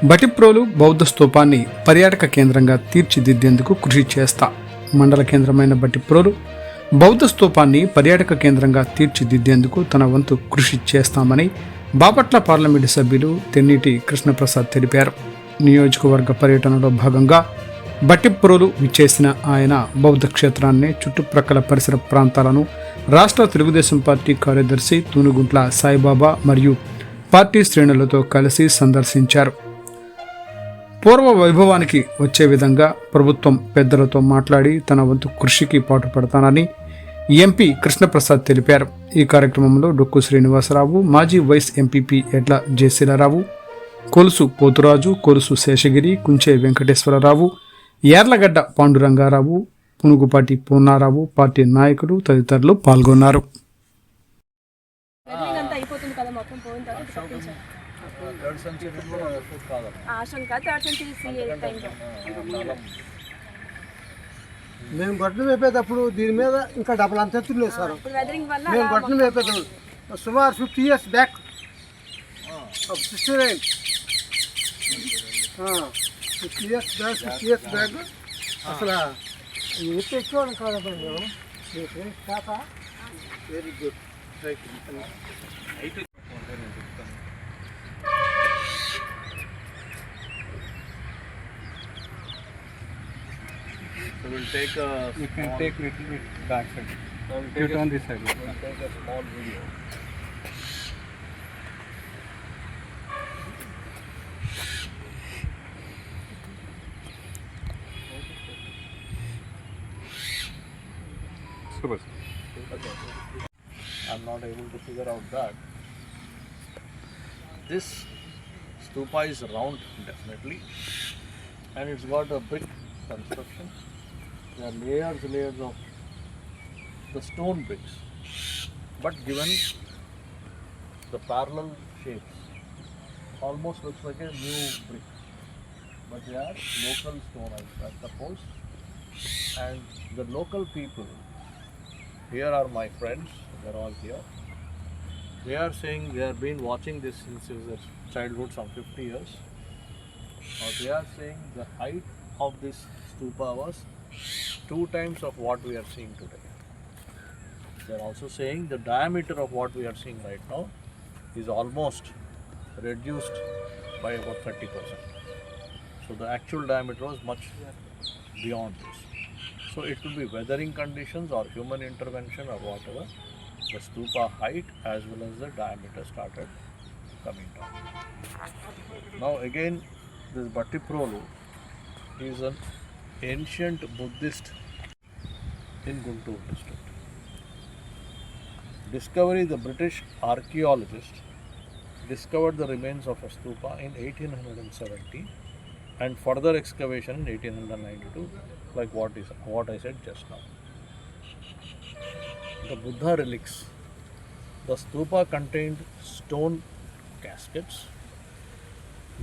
బటిప్రోలు బౌద్ధ స్తూపాన్ని పర్యాటక కేంద్రంగా తీర్చిదిద్దేందుకు కృషి చేస్తా. మండల కేంద్రమైన బటిప్రోలు బౌద్ధ స్తూపాన్ని పర్యాటక కేంద్రంగా తీర్చిదిద్దేందుకు తన వంతు కృషి చేస్తామని బాపట్ల పార్లమెంటు సభ్యులు తెన్నిటి కృష్ణప్రసాద్ తెలిపారు. నియోజకవర్గ పర్యటనలో భాగంగా బట్టిప్రోలు విచ్చేసిన ఆయన బౌద్ధ క్షేత్రాన్ని, చుట్టుప్రక్కల పరిసర ప్రాంతాలను రాష్ట్ర తెలుగుదేశం పార్టీ కార్యదర్శి తూనుగుంట్ల సాయిబాబా మరియు పార్టీ శ్రేణులతో కలిసి సందర్శించారు. పూర్వ వైభవానికి వచ్చే విధంగా ప్రభుత్వం పెద్దలతో మాట్లాడి తన వంతు కృషికి పాటుపడతానని ఎంపీ కృష్ణప్రసాద్ తెలిపారు. ఈ కార్యక్రమంలో డొక్కు శ్రీనివాసరావు, మాజీ వైస్ ఎంపీపీ ఎడ్ల జయశీలరావు, కొలుసు పోతురాజు, కొలుసు శేషగిరి, కుంచే వెంకటేశ్వరరావు, యార్లగడ్డ పాండురంగారావు, పునుగుపాటి పూర్ణారావు, పార్టీ నాయకులు తదితరులు పాల్గొన్నారు. మేము గొడ్డలు వేపేటప్పుడు దీని మీద ఇంకా డబుల్ అంతెత్తులు లేదు సార్. మేము గొడ్డలు వేపేటప్పుడు సుమారు 50 years బ్యాక్, 69, 50 years బ్యాక్ అసలు ఎత్తు ఎక్కువ కాదండి. మేము తాత very good. So we'll take a. You can take little bit back side. You turn this side. We'll take a small video. Super. I'm not able to figure out that. This stupa is round definitely, and it's got a brick construction. There are layers of the stone bricks, but given the parallel shapes, almost looks like a new brick, but they are local stone, I suppose. And the local people, here are my friends, they're all here. They are saying they have been watching this since their childhood, some 50 years. Now they are saying the height of this stupa was 2 times of what we are seeing today. They are also saying the diameter of what we are seeing right now is almost reduced by about 30%. So the actual diameter was much beyond this. So it could be weathering conditions or human intervention or whatever. The stupa height as well as the diameter started coming down. Now again, this Bhattiprolu is an ancient Buddhist in Guntur district. Discovery, the British archaeologist discovered the remains of a stupa in 1870 and further excavation in 1892, like what I said just now. The Buddha relics. The stupa contained stone caskets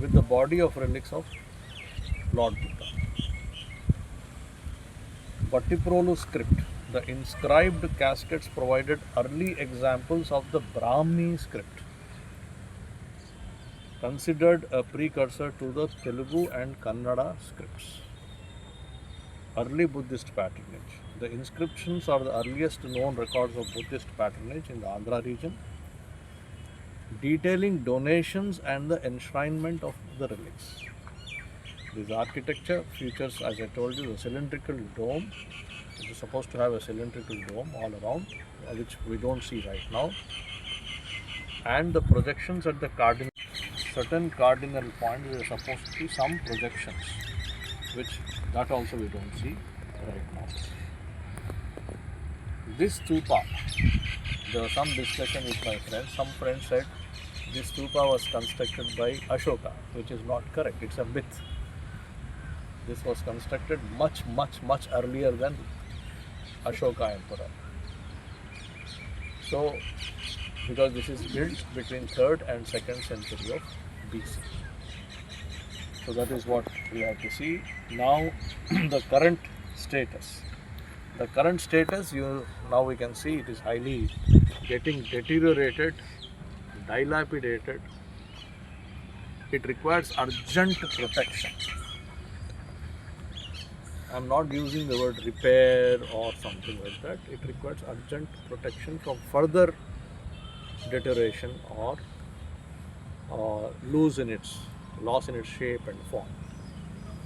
with the body of relics of Lord Buddha. Bhattiprolu script. The inscribed caskets provided early examples of the Brahmi script, considered a precursor to the Telugu and Kannada scripts. Early Buddhist patronage. The inscriptions are the earliest known records of Buddhist patronage in the Andhra region, detailing donations and the enshrinement of the relics. This architecture features, as I told you, the cylindrical dome. It is supposed to have a cylindrical dome all around, which we don't see right now, and the projections at the certain cardinal points. There are supposed to be some projections, which that also we don't see right now. This stupa, there was some discussion with my friends. Some friends said this stupa was constructed by Ashoka, which is not correct. It's a myth. This was constructed much earlier than Ashoka Emperor. So, because this is built between 3rd and 2nd century of BC. So that is what we have to see. Now the current status. The current status, now we can see it is highly getting deteriorated, dilapidated, it requires urgent protection. I'm not using the word repair or something like that. It requires urgent protection from further deterioration or loss in its shape and form.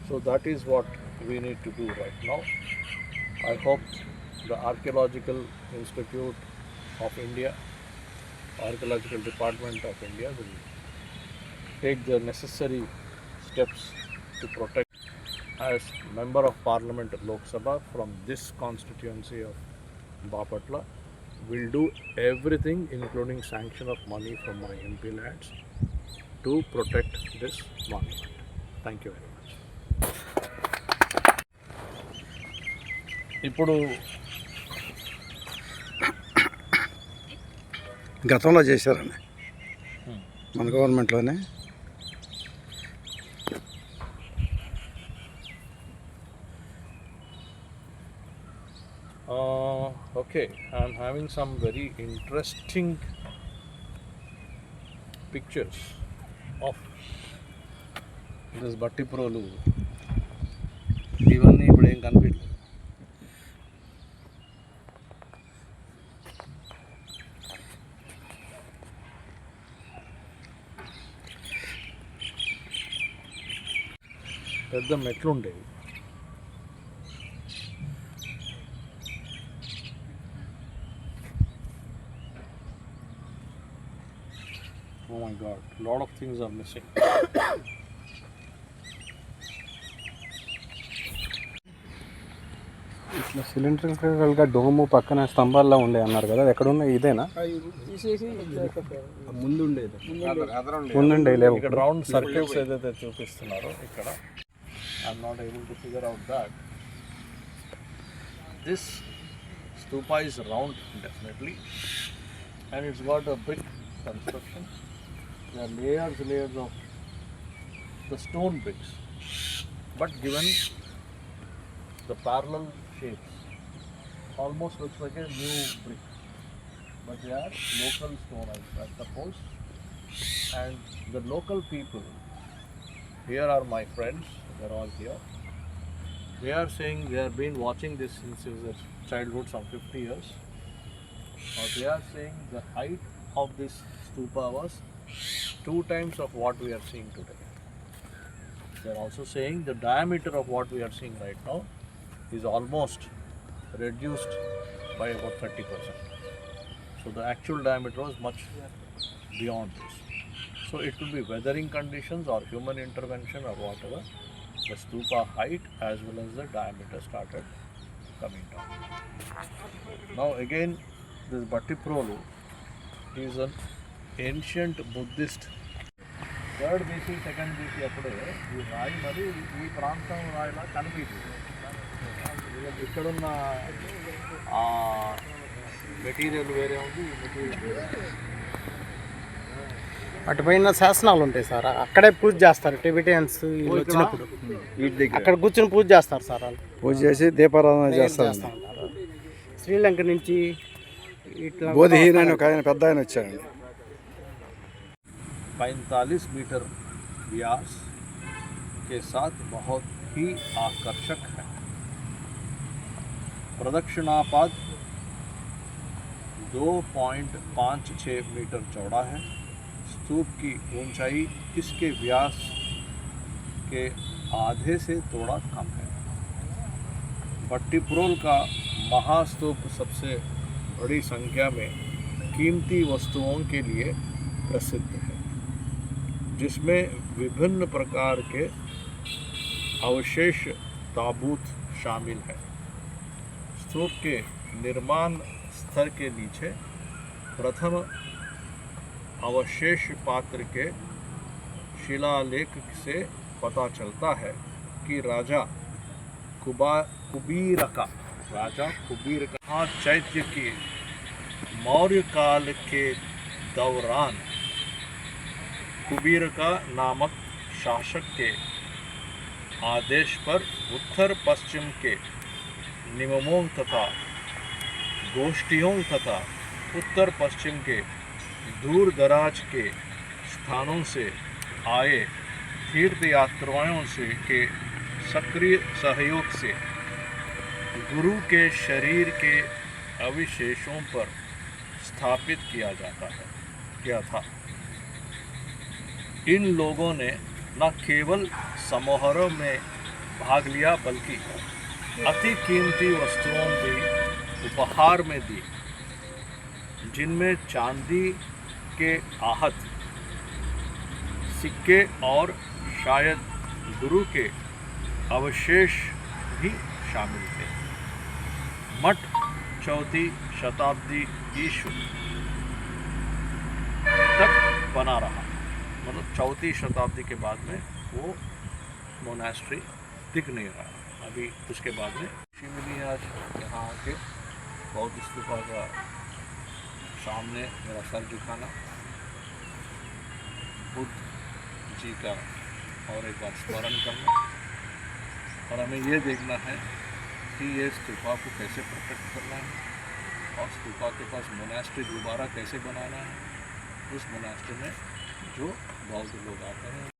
So that is what we need to do right now. I hope the Archaeological Institute of India, Archaeological Department of India will take the necessary steps to protect. As Member of Parliament Lok Sabha from this constituency of Bapatla, will do everything including sanction of money from my MP lands to protect this monument. Thank you very much. ఇప్పుడు గతంలో చేశారండి మన గవర్నమెంట్లోనే. okay, I'm having some very interesting pictures of this Battiprolu. ఇవన్నీ ఇప్పుడు ఏం కనిపించలేదు. పెద్ద మెట్లు ఉండేవి. Oh my God, a lot of things are missing. ఇట్లా సిలిండ్రికల్గా డోము పక్కన స్తంభాల్లో ఉండే అన్నారు కదా, అది ఎక్కడ ఉన్నాయి? ఇదేనా ముందుండే లేవు ఇక్కడ రౌండ్ సర్కిల్స్ ఏదైతే చూపిస్తున్నారో ఇక్కడ, I'm not able to figure out that. This stupa is round definitely, and it's got a brick construction. There are layers of the stone bricks, but given the parallel shapes, almost looks like a new brick, but they are local stone, I suppose. And the local people here are my friends, they're all here. They are saying they have been watching this since their childhood, some 50 years. They are saying the height of this stupa was 2 times of what we are seeing today. They are also saying the diameter of what we are seeing right now is almost reduced by about 30%. So the actual diameter was much beyond this. So it could be weathering conditions or human intervention or whatever. The stupa height as well as the diameter started coming down. Now again, this Battiprolu is an ancient Buddhist. Third BC second BC అప్పుడే ఈ రాయి మరి ఈ ప్రాంతం రాయిలా కనిపించింది. ఇక్కడున్న material వేరే ఉంది, ఈ మెటీరియల్ వేరే. అటుపైన శాసనాలు ఉంటాయి సార్, అక్కడే పూజ చేస్తారు టిబెటియన్స్ వచ్చినప్పుడు. అక్కడ కూర్చొని పూజ చేస్తారు సార్, వాళ్ళు పూజ చేసి దీపారాధన చేస్తారు. శ్రీలంక నుంచి ఇట్లా బోధిహీన అని ఒక ఆయన పెద్ద ఆయన వచ్చారండి. 45 मीटर व्यास के साथ बहुत ही आकर्षक है. प्रदक्षिणापथ 2.56 मीटर चौड़ा है. स्तूप की ऊंचाई इसके व्यास के आधे से थोड़ा कम है. बट्टीप्रोल का महास्तूप सबसे बड़ी संख्या में कीमती वस्तुओं के लिए प्रसिद्ध है, जिसमें विभिन्न प्रकार के अवशेष ताबूत शामिल है. स्तूप के निर्माण स्तर के नीचे प्रथम अवशेष पात्र के शिलालेख से पता चलता है कि राजा कुबीरका चैत्य के मौर्य काल के दौरान कुबीरका नामक शासक के आदेश पर उत्तर पश्चिम के नियमों तथा गोष्ठियों तथा उत्तर पश्चिम के दूर दराज के स्थानों से आए तीर्थयात्रियों से के सक्रिय सहयोग से गुरु के शरीर के अवशेषों पर स्थापित किया था। इन लोगों ने न केवल समारोह में भाग लिया बल्कि अति कीमती वस्तुओं भी उपहार में दी, जिनमें चांदी के आहत सिक्के और शायद गुरु के अवशेष भी शामिल थे। मठ 4वीं शताब्दी ईस्वी तक बना रहा, मतलब 4वीं शताब्दी के बाद में वो मोनास्ट्री दिख नहीं रहा। अभी उसके बाद में खुशी मिली आज यहाँ आके बौद्ध स्तूपा का सामने मेरा सर झुकाना, बुद्ध जी का और एक बार स्मरण करना, और हमें ये देखना है कि ये स्तूपा को कैसे प्रोटेक्ट करना है और स्तूपा के पास मोनास्ट्री दोबारा कैसे बनाना है, उस मोनास्ट्री में जो बौद्ध लोग आते हैं।